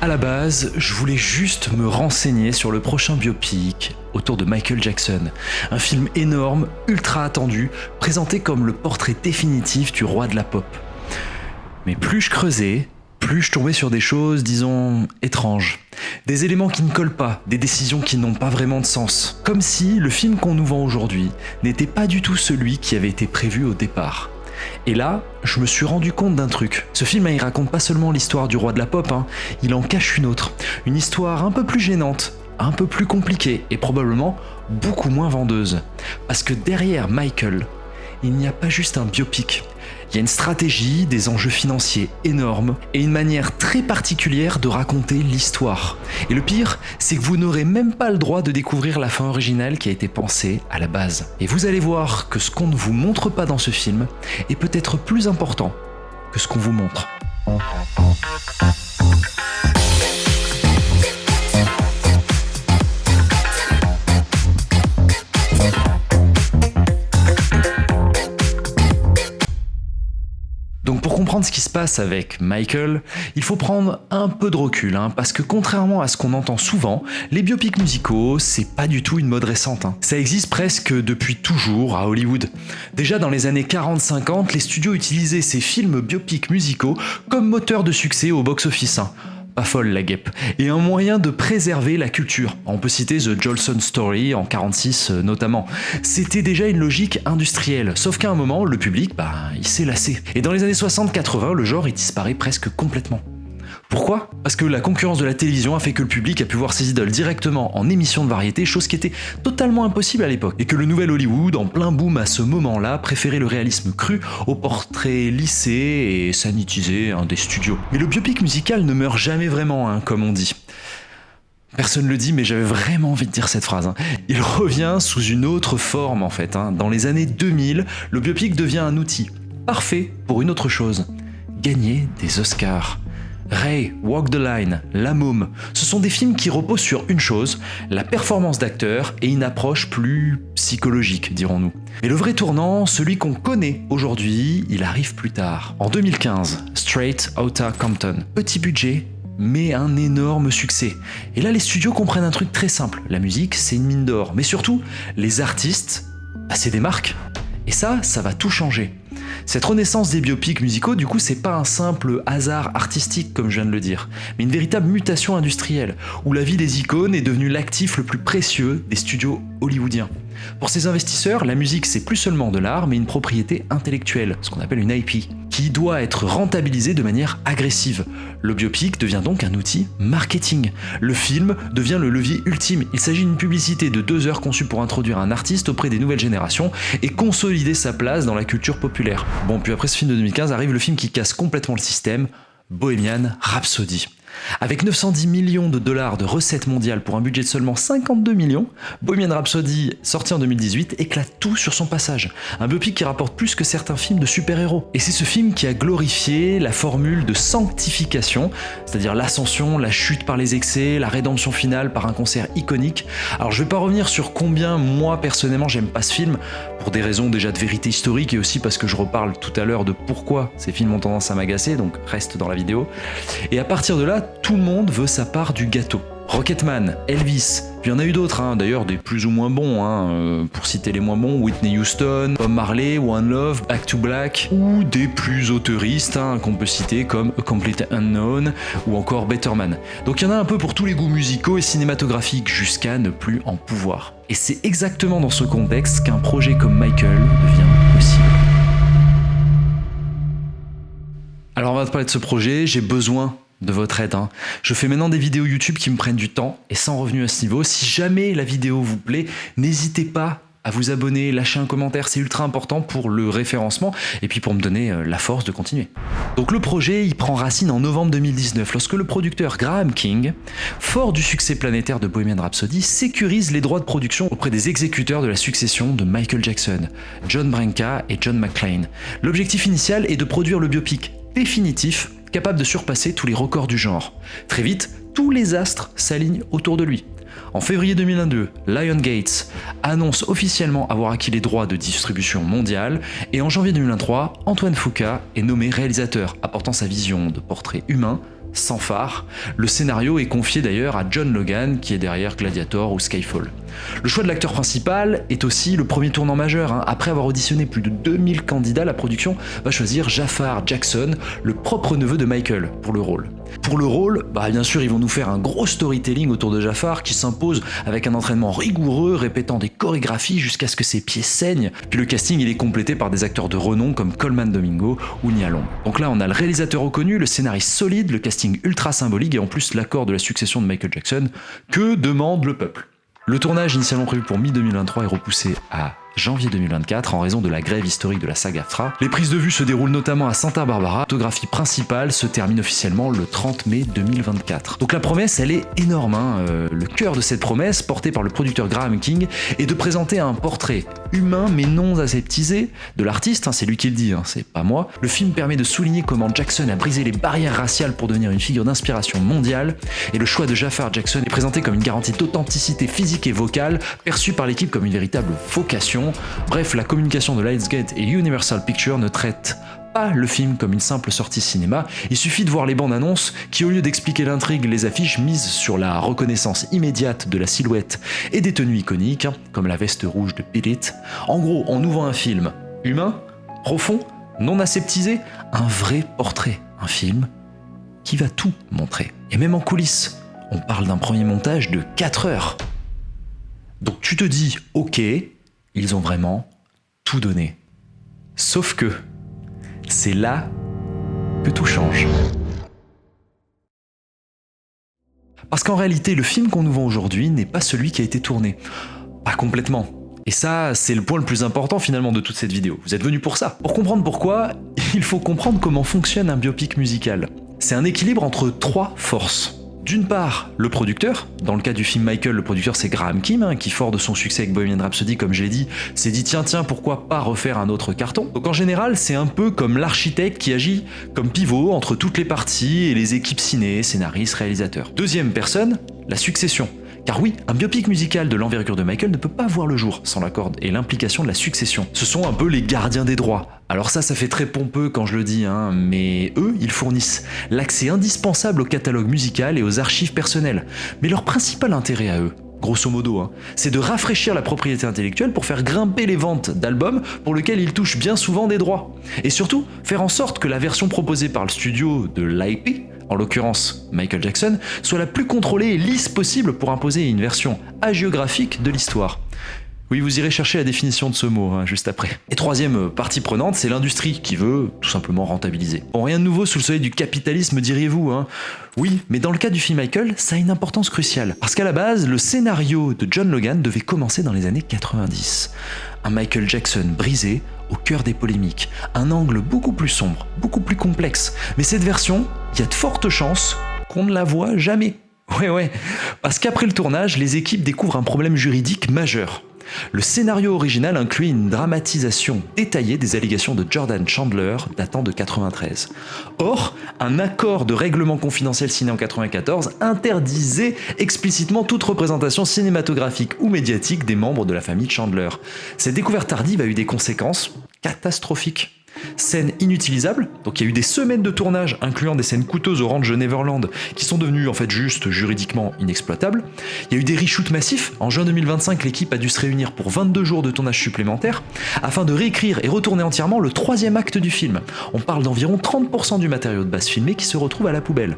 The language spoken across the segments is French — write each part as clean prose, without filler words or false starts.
À la base, je voulais juste me renseigner sur le prochain biopic autour de Michael Jackson. Un film énorme, ultra attendu, présenté comme le portrait définitif du roi de la pop. Mais plus je creusais, plus je tombais sur des choses, disons, étranges. Des éléments qui ne collent pas, des décisions qui n'ont pas vraiment de sens. Comme si le film qu'on nous vend aujourd'hui n'était pas du tout celui qui avait été prévu au départ. Et là, je me suis rendu compte d'un truc. Ce film, il raconte pas seulement l'histoire du roi de la pop, il en cache une autre. Une histoire un peu plus gênante, un peu plus compliquée et probablement beaucoup moins vendeuse. Parce que derrière Michael, il n'y a pas juste un biopic. Il y a une stratégie, des enjeux financiers énormes et une manière très particulière de raconter l'histoire. Et le pire, c'est que vous n'aurez même pas le droit de découvrir la fin originale qui a été pensée à la base. Et vous allez voir que ce qu'on ne vous montre pas dans ce film est peut-être plus important que ce qu'on vous montre. Donc pour comprendre ce qui se passe avec Michael, il faut prendre un peu de recul, parce que contrairement à ce qu'on entend souvent, les biopics musicaux, c'est pas du tout une mode récente. Ça existe presque depuis toujours à Hollywood. Déjà dans les années 40-50, les studios utilisaient ces films biopics musicaux comme moteur de succès au box-office. Pas folle la guêpe, et un moyen de préserver la culture. On peut citer The Jolson Story en 46 notamment. C'était déjà une logique industrielle, sauf qu'à un moment, le public, il s'est lassé. Et dans les années 60-80, le genre il disparaît presque complètement. Pourquoi ? Parce que la concurrence de la télévision a fait que le public a pu voir ses idoles directement en émission de variété, chose qui était totalement impossible à l'époque. Et que le nouvel Hollywood, en plein boom à ce moment-là, préférait le réalisme cru au portrait lissé et sanitisé des studios. Mais le biopic musical ne meurt jamais vraiment, comme on dit. Personne ne le dit, mais j'avais vraiment envie de dire cette phrase. Il revient sous une autre forme en fait. Dans les années 2000, le biopic devient un outil parfait pour une autre chose. Gagner des Oscars. Ray, Walk the Line, La Môme, ce sont des films qui reposent sur une chose, la performance d'acteurs et une approche plus psychologique, dirons-nous. Mais le vrai tournant, celui qu'on connaît aujourd'hui, il arrive plus tard. En 2015, Straight Outta Compton. Petit budget, mais un énorme succès. Et là, les studios comprennent un truc très simple. La musique, c'est une mine d'or. Mais surtout, les artistes, c'est des marques. Et ça va tout changer. Cette renaissance des biopics musicaux, du coup, c'est pas un simple hasard artistique, comme je viens de le dire, mais une véritable mutation industrielle, où la vie des icônes est devenue l'actif le plus précieux des studios hollywoodiens. Pour ces investisseurs, la musique, c'est plus seulement de l'art, mais une propriété intellectuelle, ce qu'on appelle une IP, qui doit être rentabilisée de manière agressive. Le biopic devient donc un outil marketing. Le film devient le levier ultime. Il s'agit d'une publicité de 2 heures conçue pour introduire un artiste auprès des nouvelles générations et consolider sa place dans la culture populaire. Bon, puis après ce film de 2015 arrive le film qui casse complètement le système, Bohemian Rhapsody. Avec 910 millions de dollars de recettes mondiales pour un budget de seulement 52 millions, Bohemian Rhapsody, sorti en 2018, éclate tout sur son passage. Un biopic qui rapporte plus que certains films de super-héros. Et c'est ce film qui a glorifié la formule de sanctification, c'est-à-dire l'ascension, la chute par les excès, la rédemption finale par un concert iconique. Alors je vais pas revenir sur combien moi personnellement j'aime pas ce film, pour des raisons déjà de vérité historique et aussi parce que je reparle tout à l'heure de pourquoi ces films ont tendance à m'agacer, donc reste dans la vidéo. Et à partir de là, tout le monde veut sa part du gâteau. Rocketman, Elvis, puis il y en a eu d'autres, d'ailleurs des plus ou moins bons, pour citer les moins bons, Whitney Houston, Bob Marley, One Love, Back to Black, ou des plus auteuristes qu'on peut citer comme A Complete Unknown ou encore Better Man. Donc il y en a un peu pour tous les goûts musicaux et cinématographiques jusqu'à ne plus en pouvoir. Et c'est exactement dans ce contexte qu'un projet comme Michael devient possible. Alors on va te parler de ce projet, j'ai besoin de votre aide. Je fais maintenant des vidéos YouTube qui me prennent du temps et sans revenu à ce niveau. Si jamais la vidéo vous plaît, n'hésitez pas à vous abonner, lâcher un commentaire, c'est ultra important pour le référencement et puis pour me donner la force de continuer. Donc le projet, il prend racine en novembre 2019 lorsque le producteur Graham King, fort du succès planétaire de Bohemian Rhapsody, sécurise les droits de production auprès des exécuteurs de la succession de Michael Jackson, John Branca et John McClane. L'objectif initial est de produire le biopic définitif capable de surpasser tous les records du genre. Très vite, tous les astres s'alignent autour de lui. En février 2022, Lionsgate annonce officiellement avoir acquis les droits de distribution mondiale et en janvier 2023, Antoine Fuqua est nommé réalisateur, apportant sa vision de portrait humain sans phare. Le scénario est confié d'ailleurs à John Logan, qui est derrière Gladiator ou Skyfall. Le choix de l'acteur principal est aussi le premier tournant majeur. Après avoir auditionné plus de 2000 candidats, la production va choisir Jafar Jackson, le propre neveu de Michael, pour le rôle. Pour le rôle, bien sûr, ils vont nous faire un gros storytelling autour de Jafar qui s'impose avec un entraînement rigoureux, répétant des chorégraphies jusqu'à ce que ses pieds saignent. Puis le casting, il est complété par des acteurs de renom comme Colman Domingo ou Nia Long. Donc là, on a le réalisateur reconnu, le scénariste solide, le casting ultra symbolique et en plus l'accord de la succession de Michael Jackson. Que demande le peuple ? Le tournage initialement prévu pour mi-2023 est repoussé à janvier 2024 en raison de la grève historique de la SAG-AFTRA. Les prises de vue se déroulent notamment à Santa Barbara. La photographie principale se termine officiellement le 30 mai 2024. Donc la promesse, elle est énorme. Le cœur de cette promesse, porté par le producteur Graham King, est de présenter un portrait humain mais non aseptisé de l'artiste. C'est lui qui le dit, c'est pas moi. Le film permet de souligner comment Jackson a brisé les barrières raciales pour devenir une figure d'inspiration mondiale. Et le choix de Jafar Jackson est présenté comme une garantie d'authenticité physique et vocale, perçue par l'équipe comme une véritable vocation. Bref, la communication de Lionsgate et Universal Pictures ne traite pas le film comme une simple sortie cinéma. Il suffit de voir les bandes annonces qui, au lieu d'expliquer l'intrigue, les affiches misent sur la reconnaissance immédiate de la silhouette et des tenues iconiques, comme la veste rouge de Beat It. En gros, on nous vend un film humain, profond, non aseptisé, un vrai portrait, un film qui va tout montrer. Et même en coulisses, on parle d'un premier montage de 4 heures. Donc tu te dis, ok, ils ont vraiment tout donné. Sauf que c'est là que tout change. Parce qu'en réalité, le film qu'on nous vend aujourd'hui n'est pas celui qui a été tourné. Pas complètement. Et ça, c'est le point le plus important finalement de toute cette vidéo. Vous êtes venus pour ça. Pour comprendre pourquoi, il faut comprendre comment fonctionne un biopic musical. C'est un équilibre entre 3 forces. D'une part, le producteur. Dans le cas du film Michael, le producteur c'est Graham King, qui fort de son succès avec Bohemian Rhapsody, comme j'ai dit, s'est dit tiens, pourquoi pas refaire un autre carton. Donc en général, c'est un peu comme l'architecte qui agit comme pivot entre toutes les parties et les équipes ciné, scénaristes, réalisateurs. Deuxième personne, la succession. Car oui, un biopic musical de l'envergure de Michael ne peut pas voir le jour sans l'accord et l'implication de la succession. Ce sont un peu les gardiens des droits. Alors ça fait très pompeux quand je le dis, mais eux, ils fournissent l'accès indispensable au catalogue musical et aux archives personnelles. Mais leur principal intérêt à eux, grosso modo, c'est de rafraîchir la propriété intellectuelle pour faire grimper les ventes d'albums pour lesquels ils touchent bien souvent des droits. Et surtout, faire en sorte que la version proposée par le studio de l'IP, en l'occurrence Michael Jackson, soit la plus contrôlée et lisse possible pour imposer une version hagiographique de l'histoire. Oui, vous irez chercher la définition de ce mot juste après. Et troisième partie prenante, c'est l'industrie qui veut tout simplement rentabiliser. Bon, rien de nouveau sous le soleil du capitalisme, diriez-vous. Oui, mais dans le cas du film Michael, ça a une importance cruciale. Parce qu'à la base, le scénario de John Logan devait commencer dans les années 90. Un Michael Jackson brisé, au cœur des polémiques. Un angle beaucoup plus sombre, beaucoup plus complexe. Mais cette version, il y a de fortes chances qu'on ne la voit jamais. Ouais, parce qu'après le tournage, les équipes découvrent un problème juridique majeur. Le scénario original inclut une dramatisation détaillée des allégations de Jordan Chandler datant de 93. Or, un accord de règlement confidentiel signé en 94 interdisait explicitement toute représentation cinématographique ou médiatique des membres de la famille Chandler. Cette découverte tardive a eu des conséquences catastrophiques. Scènes inutilisables, donc il y a eu des semaines de tournage incluant des scènes coûteuses au ranch de Neverland qui sont devenues en fait juste juridiquement inexploitables. Il y a eu des reshoots massifs. En juin 2025, l'équipe a dû se réunir pour 22 jours de tournage supplémentaires afin de réécrire et retourner entièrement le 3e acte du film. On parle d'environ 30% du matériau de base filmé qui se retrouve à la poubelle.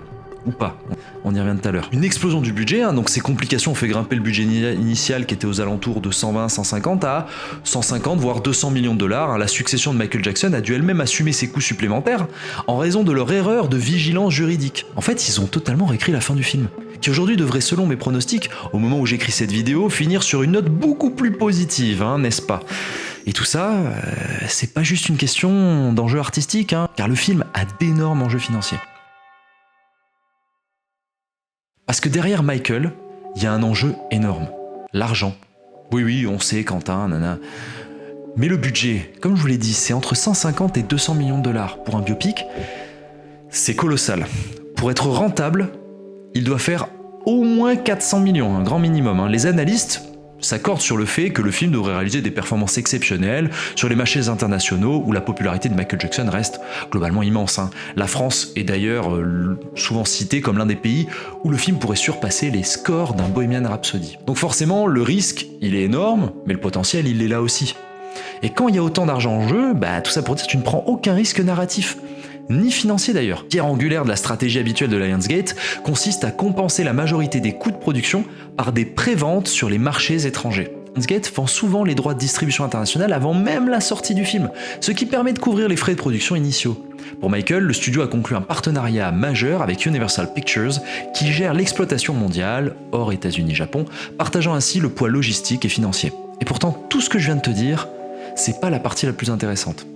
Ou pas, on y revient tout à l'heure. Une explosion du budget, donc ces complications ont fait grimper le budget initial qui était aux alentours de 120, 150 à 150 voire 200 millions de dollars. La succession de Michael Jackson a dû elle-même assumer ses coûts supplémentaires en raison de leur erreur de vigilance juridique. En fait, ils ont totalement réécrit la fin du film, qui aujourd'hui devrait, selon mes pronostics, au moment où j'écris cette vidéo, finir sur une note beaucoup plus positive, n'est-ce pas ? Et tout ça, c'est pas juste une question d'enjeu artistique, car le film a d'énormes enjeux financiers. Parce que derrière Michael, il y a un enjeu énorme. L'argent. Oui, on sait, Quentin, nana. Mais le budget, comme je vous l'ai dit, c'est entre 150 et 200 millions de dollars pour un biopic. C'est colossal. Pour être rentable, il doit faire au moins 400 millions, un grand minimum. Les analystes, s'accordent sur le fait que le film devrait réaliser des performances exceptionnelles sur les marchés internationaux où la popularité de Michael Jackson reste globalement immense. La France est d'ailleurs souvent citée comme l'un des pays où le film pourrait surpasser les scores d'un Bohemian Rhapsody. Donc forcément, le risque, il est énorme, mais le potentiel, il est là aussi. Et quand il y a autant d'argent en jeu, tout ça pour dire que tu ne prends aucun risque narratif. Ni financier d'ailleurs. Pierre angulaire de la stratégie habituelle de Lionsgate consiste à compenser la majorité des coûts de production par des préventes sur les marchés étrangers. Lionsgate vend souvent les droits de distribution internationale avant même la sortie du film, ce qui permet de couvrir les frais de production initiaux. Pour Michael, le studio a conclu un partenariat majeur avec Universal Pictures qui gère l'exploitation mondiale, hors États-Unis-Japon, partageant ainsi le poids logistique et financier. Et pourtant, tout ce que je viens de te dire, c'est pas la partie la plus intéressante.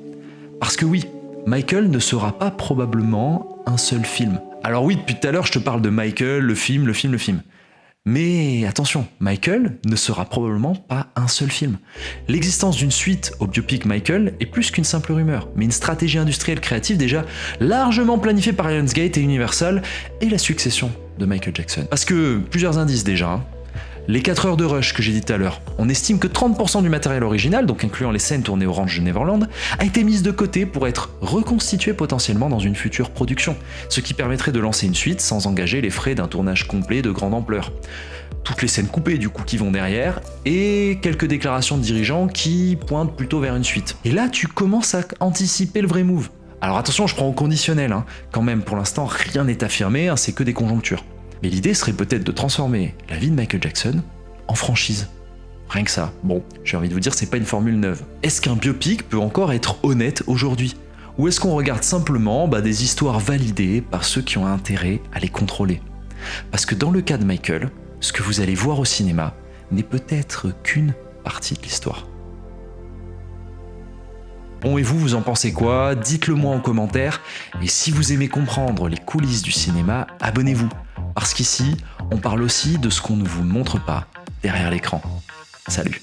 Parce que oui, Michael ne sera pas probablement un seul film. Alors oui, depuis tout à l'heure, je te parle de Michael, le film. Mais attention, Michael ne sera probablement pas un seul film. L'existence d'une suite au biopic Michael est plus qu'une simple rumeur, mais une stratégie industrielle créative déjà largement planifiée par Lionsgate et Universal et la succession de Michael Jackson. Parce que, plusieurs indices déjà, les 4 heures de rush que j'ai dit tout à l'heure, on estime que 30% du matériel original, donc incluant les scènes tournées au Ranch de Neverland, a été mise de côté pour être reconstitué potentiellement dans une future production, ce qui permettrait de lancer une suite sans engager les frais d'un tournage complet de grande ampleur. Toutes les scènes coupées du coup qui vont derrière, et quelques déclarations de dirigeants qui pointent plutôt vers une suite. Et là tu commences à anticiper le vrai move. Alors attention, je prends au conditionnel, quand même pour l'instant rien n'est affirmé, c'est que des conjonctures. Mais l'idée serait peut-être de transformer la vie de Michael Jackson en franchise. Rien que ça. Bon, j'ai envie de vous dire, c'est pas une formule neuve. Est-ce qu'un biopic peut encore être honnête aujourd'hui ? Ou est-ce qu'on regarde simplement des histoires validées par ceux qui ont intérêt à les contrôler ? Parce que dans le cas de Michael, ce que vous allez voir au cinéma n'est peut-être qu'une partie de l'histoire. Bon, et vous en pensez quoi ? Dites-le moi en commentaire. Et si vous aimez comprendre les coulisses du cinéma, abonnez-vous. Parce qu'ici, on parle aussi de ce qu'on ne vous montre pas derrière l'écran. Salut.